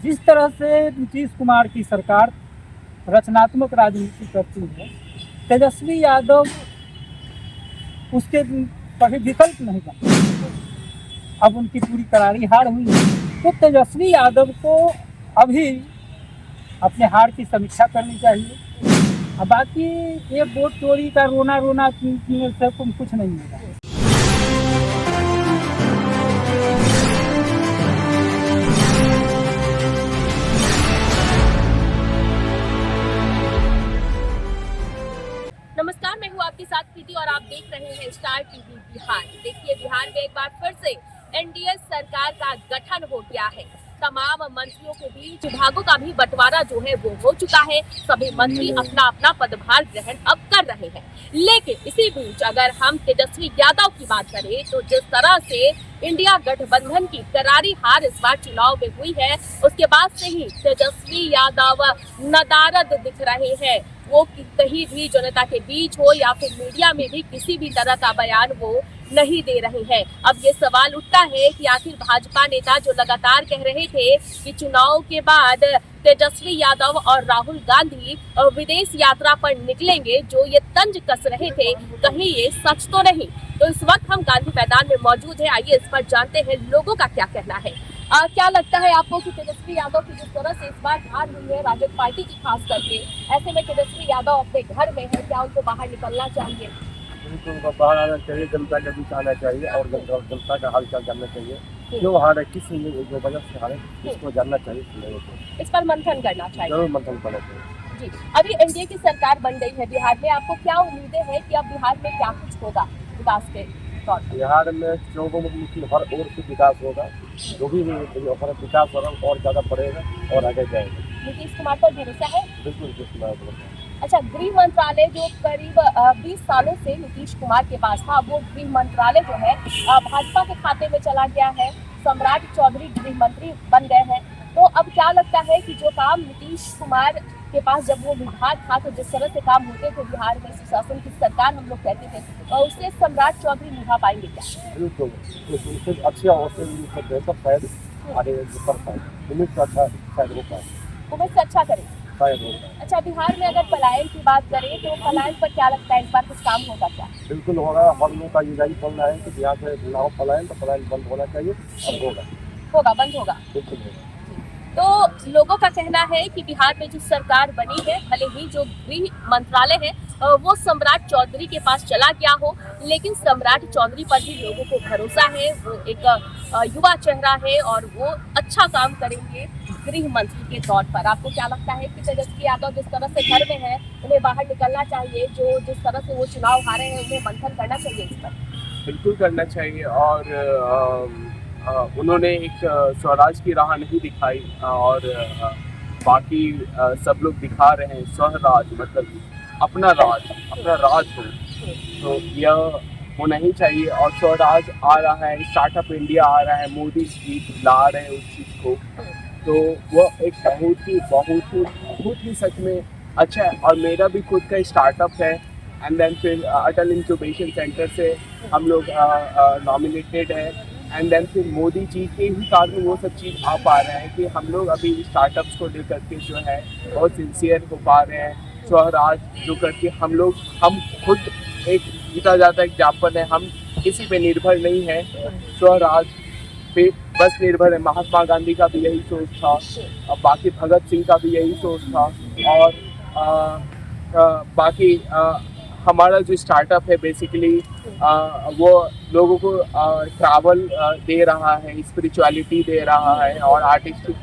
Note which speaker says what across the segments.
Speaker 1: जिस तरह से नीतीश कुमार की सरकार रचनात्मक राजनीति करती है, तेजस्वी यादव उसके कभी विकल्प नहीं बनता। अब उनकी पूरी करारी हार हुई है, तो तेजस्वी यादव को अभी अपने हार की समीक्षा करनी चाहिए। अब बाकी ये वोट चोरी का रोना रोना से कुछ नहीं होगा।
Speaker 2: नमस्कार, मैं हूँ आपके साथ प्रीति और आप देख रहे हैं स्टार टीवी बिहार। देखिए, बिहार में एक बार फिर से एनडीए सरकार का गठन हो गया है। तमाम मंत्रियों के बीच विभागों का भी बंटवारा जो है वो हो चुका है। सभी मंत्री अपना अपना पदभार ग्रहण अब कर रहे हैं। लेकिन इसी बीच अगर हम तेजस्वी यादव की बात करें तो जिस तरह से इंडिया गठबंधन की करारी हार इस बार चुनाव में हुई है, उसके बाद से ही तेजस्वी यादव नदारद दिख रहे हैं। वो कहीं भी जनता के बीच हो या फिर मीडिया में भी किसी भी तरह का बयान वो नहीं दे रहे हैं। अब ये सवाल उठता है कि आखिर भाजपा नेता जो लगातार कह रहे थे कि चुनाव के बाद तेजस्वी यादव और राहुल गांधी विदेश यात्रा पर निकलेंगे, जो ये तंज कस रहे थे, कहीं ये सच तो नहीं। तो इस वक्त हम गांधी मैदान में मौजूद हैं। आइए इस पर जानते हैं लोगों का क्या कहना है। क्या लगता है आपको कि तेजस्वी यादव की जिस तरह से इस बार हार हुई है राजद पार्टी की खास करके, ऐसे में तेजस्वी यादव अपने घर में है, क्या उनको बाहर निकलना चाहिए?
Speaker 3: बिल्कुल, उनको बाहर आना चाहिए, जनता के बीच आना चाहिए और जनता का हाल चाल जानना चाहिए। क्यों हारे, किस जो वजह से हारे, इसको जानना चाहिए लोगों को।
Speaker 2: इस पर मंथन करना चाहिए,
Speaker 3: जरूर मंथन करना चाहिए।
Speaker 2: जी। अभी एनडीए की सरकार बन गई है बिहार में, आपको क्या उम्मीदें हैं कि अब बिहार में क्या कुछ होगा विकास के तौर पर?
Speaker 3: बिहार में लोगों में हर ओर से विकास होगा, जो भी विकास होगा और ज़्यादा बढ़ेगा और आगे जाएगा।
Speaker 2: नीतीश कुमार पर भरोसा है?
Speaker 3: बिल्कुल नीतीश कुमार।
Speaker 2: अच्छा, गृह मंत्रालय जो करीब 20 सालों से नीतीश कुमार के पास था, वो गृह मंत्रालय जो है भाजपा के खाते में चला गया है। सम्राट चौधरी गृह मंत्री बन गए हैं। तो अब क्या लगता है कि जो काम नीतीश कुमार के पास जब वो विभाग था, तो जिस तरह से काम होते थे बिहार में, सुशासन की सरकार हम लोग कहते थे, और उससे सम्राट चौधरी निभा पाएंगे क्या?
Speaker 3: बिल्कुल, उससे अच्छे अवसर शायद आगे
Speaker 2: उम्मीद से अच्छा करें। अच्छा, बिहार में अगर पलायन की बात करें तो पलायन पर क्या लगता है, इस बार कुछ काम होगा क्या?
Speaker 3: बिल्कुल हो रहा है। हम लोग का यही बोलना है कि यहाँ से ना हो पलायन, तो पलायन बंद होना चाहिए और
Speaker 2: होगा बंद होगा।
Speaker 3: बिल्कुल होगा।
Speaker 2: तो लोगों का कहना है कि बिहार में जो सरकार बनी है, भले ही जो गृह मंत्रालय है वो सम्राट चौधरी के पास चला गया हो, लेकिन सम्राट चौधरी पर भी लोगों को भरोसा है। वो एक युवा चेहरा है और वो अच्छा काम करेंगे गृह मंत्री के तौर पर। आपको क्या लगता है कि तेजस्वी यादव जिस तरह से घर में है, उन्हें बाहर निकलना चाहिए? जो जिस तरह से वो चुनाव हारे हैं, उन्हें मंथन करना चाहिए इस पर?
Speaker 4: बिल्कुल करना चाहिए। और उन्होंने एक स्वराज की राह नहीं दिखाई और बाकी सब लोग दिखा रहे हैं स्वराज, मतलब अपना राज हो, तो यह होना ही चाहिए। और स्वराज आ रहा है, स्टार्टअप इंडिया आ रहा है, मोदी जी ला रहे हैं उस चीज़ को, तो वह एक बहुत ही सच में अच्छा है। और मेरा भी खुद का स्टार्टअप है, एंड देन फिर अटल इंक्यूबेशन सेंटर से हम लोग नॉमिनेटेड है, एंड देन फिर मोदी जी के ही कारण वो सब चीज़ आ पा रहे हैं कि हम लोग अभी स्टार्टअप्स को लेकर के जो है बहुत सिंसियर हो पा रहे हैं। स्वराज जो करके हम खुद एक जीता जाता एग्जाम्पल है। हम किसी पे निर्भर नहीं है, स्वराज पे बस निर्भर है। महात्मा गांधी का भी यही सोच था और बाकी भगत सिंह का भी यही सोच था। और बाकी हमारा जो स्टार्टअप है बेसिकली वो लोगों को ट्रैवल दे रहा है, स्पिरिचुअलिटी दे रहा है और आर्टिस्टिक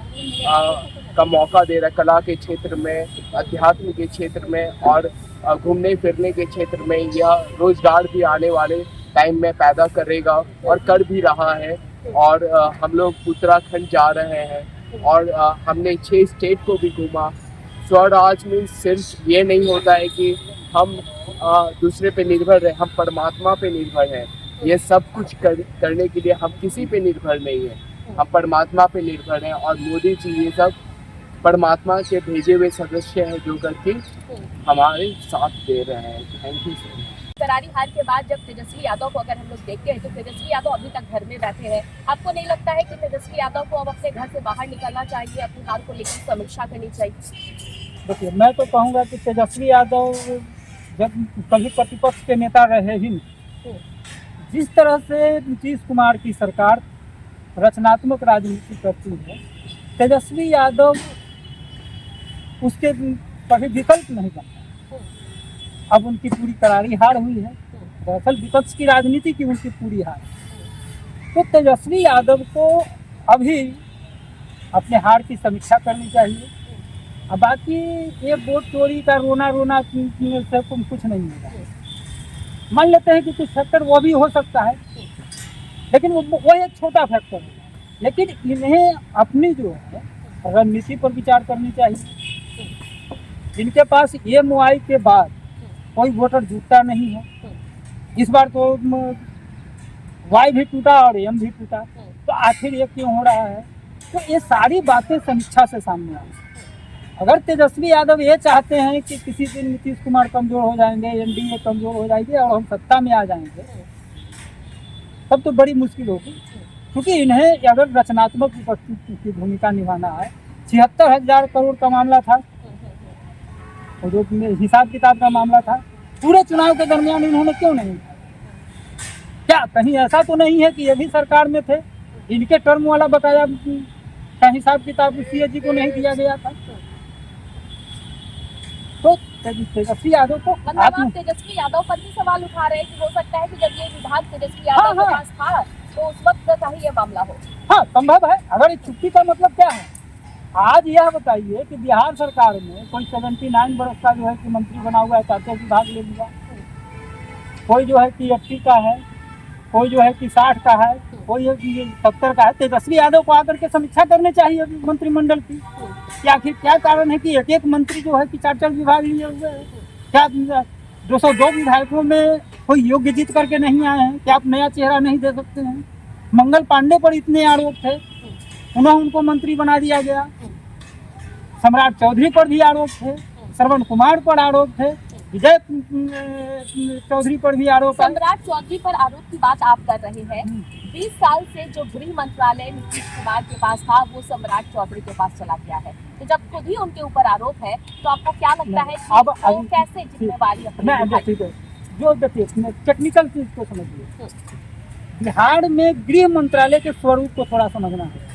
Speaker 4: का मौका दे रहा है, कला के क्षेत्र में, अध्यात्म के क्षेत्र में और घूमने फिरने के क्षेत्र में। यह रोजगार भी आने वाले टाइम में पैदा करेगा और कर भी रहा है। और हम लोग उत्तराखंड जा रहे हैं और हमने 6 स्टेट को भी घूमा। स्वराज में सिर्फ ये नहीं होता है कि हम दूसरे पे निर्भर रहे, हम परमात्मा पे निर्भर हैं। ये सब कुछ करने के लिए हम किसी पे निर्भर नहीं है, हम परमात्मा पे निर्भर हैं। और मोदी जी ये सब परमात्मा के भेजे हुए सदस्य हैं जो करके हमारे साथ दे रहे हैं। Thank you so much.
Speaker 2: करारी हार के बाद जब तेजस्वी यादव को अगर हम लोग देखते हैं तो तेजस्वी यादव अभी तक घर में बैठे हैं। आपको नहीं लगता है कि तेजस्वी यादव को अब अपने घर से बाहर निकलना चाहिए, अपनी हार को लेकर समीक्षा करनी चाहिए?
Speaker 1: देखिए, मैं तो कहूँगा कि तेजस्वी यादव जब कभी प्रतिपक्ष के नेता रहे ही नहीं। जिस तरह से नीतीश कुमार की सरकार रचनात्मक राजनीति करती है, तेजस्वी यादव उसके कभी विकल्प नहीं बनता। अब उनकी पूरी करारी हार हुई है। दरअसल विपक्ष की राजनीति की उनकी पूरी हार है। तो तेजस्वी यादव को अभी अपने हार की समीक्षा करनी चाहिए। अब बाकी ये वोट चोरी का रोना से कुछ नहीं होगा। मान लेते हैं कि कुछ फैक्टर वो भी हो सकता है, लेकिन वो एक छोटा फैक्टर है। लेकिन इन्हें अपनी जो है रणनीति पर विचार करनी चाहिए। जिनके पास EMI के बाद कोई वोटर जुटता नहीं है, इस बार तो Y भी टूटा और M भी टूटा, तो आखिर ये क्यों हो रहा है? तो ये सारी बातें समीक्षा से सामने आई। अगर तेजस्वी यादव ये चाहते हैं कि किसी दिन नीतीश कुमार कमजोर हो जाएंगे, NDA कमजोर हो जाएगी और हम सत्ता में आ जाएंगे, तब तो बड़ी मुश्किल होगी। क्योंकि इन्हें अगर रचनात्मक विपक्ष की भूमिका निभाना है, 76,000 करोड़ का मामला था, और जो हिसाब किताब का मामला था, पूरे चुनाव के दरमियान इन्होंने क्यों नहीं? क्या कहीं ऐसा तो नहीं है कि ये भी सरकार में थे, इनके टर्म वाला बकाया का हिसाब किताब CAG को नहीं दिया गया था? तो तेजस्वी यादव को
Speaker 2: मतलब आप तेजस्वी यादव पर भी सवाल उठा रहे हैं कि हो सकता है कि जब ये विभाग तेजस्वी यादव के पास था तो उस वक्त का ही ये मामला हो।
Speaker 1: हाँ, संभव है। अगर इस छुट्टी का मतलब क्या है? आज यह बताइए कि बिहार सरकार में कोई 79 बरस का जो है कि मंत्री बना हुआ है, चाचा विभाग ले लिया, कोई जो है कि 80 का है, कोई जो है कि 60 का है, कोई 70 का है। तेजस्वी यादव को आकर के समीक्षा करनी चाहिए मंत्रिमंडल की कि आखिर क्या कारण है कि एक मंत्री जो है कि 4 विभाग लिए हुए हैं। क्या 202 विधायकों में कोई योग्य जीत करके नहीं आए हैं? क्या आप नया चेहरा नहीं दे सकते हैं? मंगल पांडे पर इतने आरोप थे, उनको मंत्री बना दिया गया। सम्राट चौधरी पर भी आरोप थे, श्रवण कुमार पर आरोप थे, विजय चौधरी पर भी आरोप है।
Speaker 2: सम्राट चौधरी पर आरोप की बात आप कर रहे हैं। 20 साल से जो गृह मंत्रालय नीतीश कुमार के पास था वो सम्राट चौधरी के पास चला गया है। तो जब खुद ही उनके ऊपर आरोप है तो आपको क्या लगता है कि वो कैसे जिम्मेवारी अपनी?
Speaker 1: जो देखिए, टेक्निकल चीज को समझिए। बिहार में गृह मंत्रालय के स्वरूप को थोड़ा समझना है।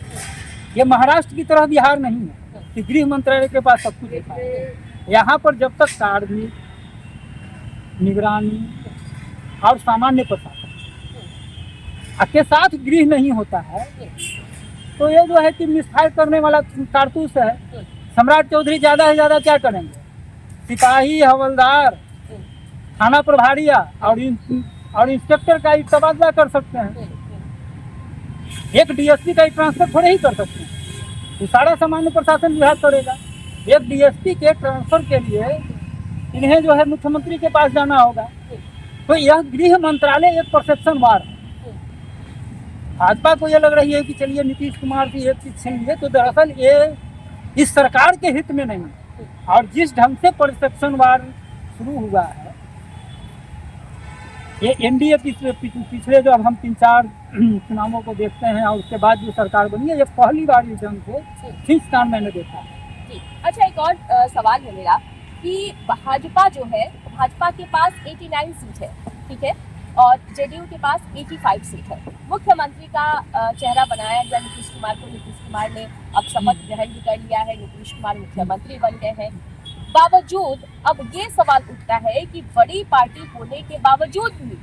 Speaker 1: ये महाराष्ट्र की तरह बिहार नहीं है कि गृह मंत्रालय के पास सब कुछ है। यहाँ पर जब तक कार्मिक, निगरानी और सामान्य प्रशासन के साथ गृह नहीं होता है, तो ये जो है कि मिसफायर करने वाला कारतूस है। सम्राट चौधरी ज्यादा से ज्यादा क्या करेंगे? सिपाही, हवलदार, थाना प्रभारिया और इंस्पेक्टर का तबादला कर सकते हैं। एक DSP का ट्रांसफर थोड़े ही कर सकते हैं, ये सारा सामान्य प्रशासन विभाग करेगा। एक DSP के ट्रांसफर के लिए इन्हें जो है मुख्यमंत्री के पास जाना होगा। तो यह गृह मंत्रालय एक परसेप्शन वार है। भाजपा को यह लग रही है कि चलिए नीतीश कुमार की एक चीज छीन लिए, तो दरअसल ये इस सरकार के हित में नहीं। और जिस ढंग से परसेप्शन वार शुरू हुआ है, ये NDA पिछले जो अब हम 3-4 चुनावों को देखते हैं और उसके बाद जो सरकार बनी है, ये पहली बार इस ढंग से खींचतान मैंने देखा है।
Speaker 2: अच्छा, एक और सवाल है मेरा कि भाजपा जो है, भाजपा के पास 89 सीट है, ठीक है, और JDU के पास 85 सीट है। मुख्यमंत्री का चेहरा बनाया गया नीतीश कुमार को। नीतीश कुमार ने अब शपथ ग्रहण भी कर लिया है, नीतीश कुमार मुख्यमंत्री बन गए हैं। बावजूद अब ये सवाल उठता है कि बड़ी पार्टी होने के बावजूद भी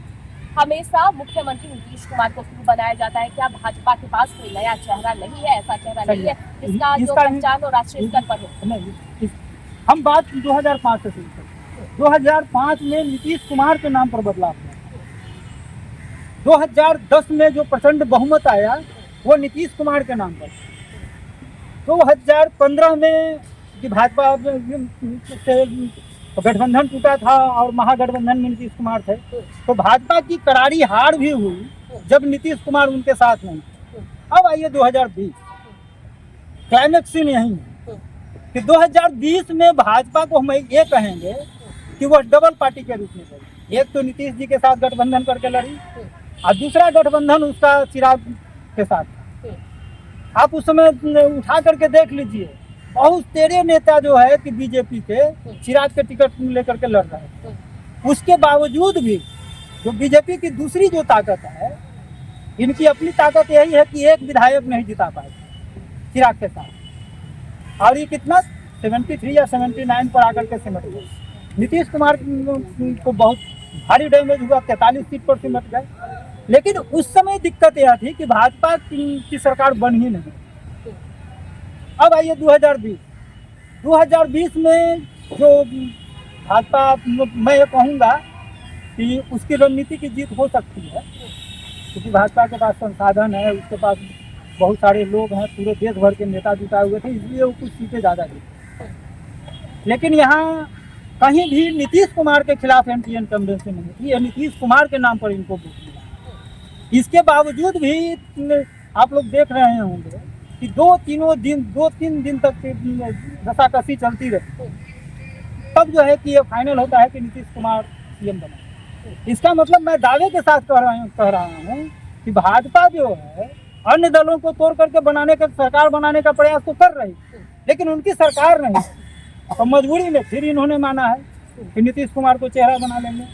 Speaker 2: हमेशा मुख्यमंत्री नीतीश कुमार को क्यों बनाया जाता है? क्या भाजपा के पास कोई नया चेहरा नहीं है, ऐसा चेहरा नहीं है जिसका जो पहचान और राष्ट्रीय स्तर पर हो?
Speaker 1: हम बात 2005 से शुरू करें। 2005 में नीतीश कुमार के नाम पर बदलाव हुआ। 2010 में जो प्रचंड बहुमत आया वो नीतीश कुमार के नाम पर। 2015 में कि भाजपा से गठबंधन टूटा था और महागठबंधन में नीतीश कुमार थे, तो भाजपा की करारी हार भी हुई जब नीतीश कुमार उनके साथ नहीं। अब आइए 2020, क्लाइमेक्स सीन यही है कि 2020 में भाजपा को हम ये कहेंगे कि वह डबल पार्टी के रूप में चले। एक तो नीतीश जी के साथ गठबंधन करके लड़ी और दूसरा गठबंधन उसका चिराग के साथ था। आप उस समय उठा करके देख लीजिए, बहुत तेरे नेता जो है कि बीजेपी के चिराग के टिकट लेकर के लड़ रहे हैं। उसके बावजूद भी जो बीजेपी की दूसरी जो ताकत है, इनकी अपनी ताकत यही है कि एक विधायक नहीं जिता पाए चिराग के साथ, और ये कितना 73 या 79 पर आकर के सिमट गए। नीतीश कुमार को बहुत भारी डैमेज हुआ, 43 सीट पर सिमट गए। लेकिन उस समय दिक्कत यह थी कि भाजपा की सरकार बन ही नहीं। अब आइए 2020 में जो भाजपा, मैं ये कहूँगा कि उसकी रणनीति की जीत हो सकती है, क्योंकि भाजपा के पास संसाधन है, उसके पास बहुत सारे लोग हैं, पूरे देश भर के नेता जुटाए हुए थे, इसलिए वो कुछ सीटें ज़्यादा जीते। लेकिन यहाँ कहीं भी नीतीश कुमार के खिलाफ एंटी इनकम्बेंसी नहीं थी, ये नीतीश कुमार के नाम पर इनको वोट मिला। इसके बावजूद भी आप लोग देख रहे होंगे कि 2-3 दिन तक रसाकसी चलती रही, तब जो है कि ये फाइनल होता है कि नीतीश कुमार सीएम बना। इसका मतलब मैं दावे के साथ कह रहा हूँ कि भाजपा जो है अन्य दलों को तोड़ करके सरकार बनाने का प्रयास तो कर रही, लेकिन उनकी सरकार नहीं, तो मजबूरी में फिर इन्होंने माना है कि नीतीश कुमार को चेहरा बना लेंगे।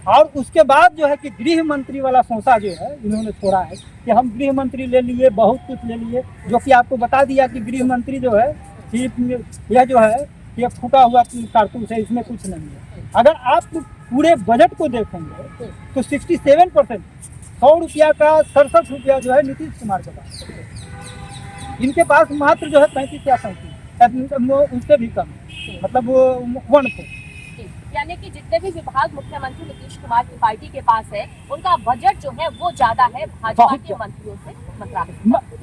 Speaker 1: और उसके बाद जो है कि गृह मंत्री वाला सोचा जो है इन्होंने छोड़ा है कि हम गृह मंत्री ले लिए, बहुत कुछ ले लिए, जो कि आपको बता दिया कि गृह मंत्री जो है यह जो है ये फूटा हुआ कारतूस है, इसमें कुछ नहीं है। अगर आप पूरे बजट को देखेंगे तो 67%, 100 रुपया का 67 रुपया जो है नीतीश कुमार के पास, इनके पास मात्र जो है 35 या 37, उससे भी कम, मतलब 1/4।
Speaker 2: यानी कि जितने भी विभाग मुख्यमंत्री नीतीश कुमार की पार्टी के पास है, उनका बजट जो है वो ज्यादा है भाजपा के मंत्रियों से,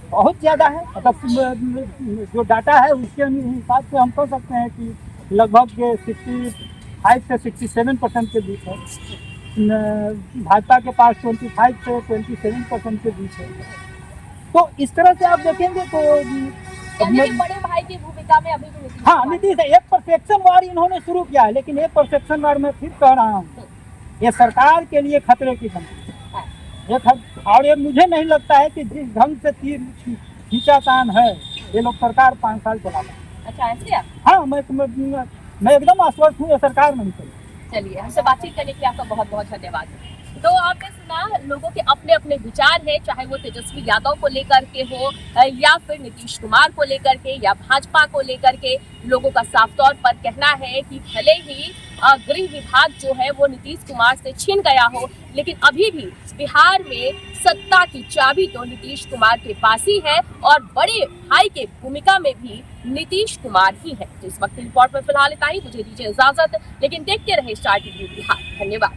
Speaker 1: बहुत ज्यादा है। मतलब जो डाटा है उसके हिसाब से हम कह सकते हैं कि लगभग 65 से 67% के बीच है। भाजपा के पास 25 से 27% के बीच है। तो इस तरह से आप देखेंगे तो
Speaker 2: बड़े भाई की भूमिका में अभी भी नीतीश,
Speaker 1: हाँ नीतीश, एक परसेप्शन वार इन्होंने शुरू किया है, लेकिन एक परसेप्शन वार मैं फिर कह रहा हूँ, ये सरकार के लिए खतरे की धमकी है। और ये मुझे नहीं लगता है कि जिस ढंग से तीर खींचातान है ये लोग सरकार 5 साल चला पाए।
Speaker 2: अच्छा, ऐसे आप?
Speaker 1: हाँ, मैं एकदम आश्वस्त हूँ, ये सरकार नहीं चली।
Speaker 2: चलिए, हमसे बातचीत करने के लिए आपका बहुत बहुत धन्यवाद। तो आपने सुना, लोगों के अपने अपने विचार हैं, चाहे वो तेजस्वी यादव को लेकर के हो या फिर नीतीश कुमार को लेकर के या भाजपा को लेकर के। लोगों का साफ तौर पर कहना है कि भले ही गृह विभाग जो है वो नीतीश कुमार से छीन गया हो, लेकिन अभी भी बिहार में सत्ता की चाबी तो नीतीश कुमार के पास ही है, और बड़े भाई के भूमिका में भी नीतीश कुमार ही है। तो इस वक्त रिपोर्ट में फिलहाल इतना ही, मुझे दीजिए इजाजत, लेकिन देखते रहे स्टार टीवी बिहार। धन्यवाद।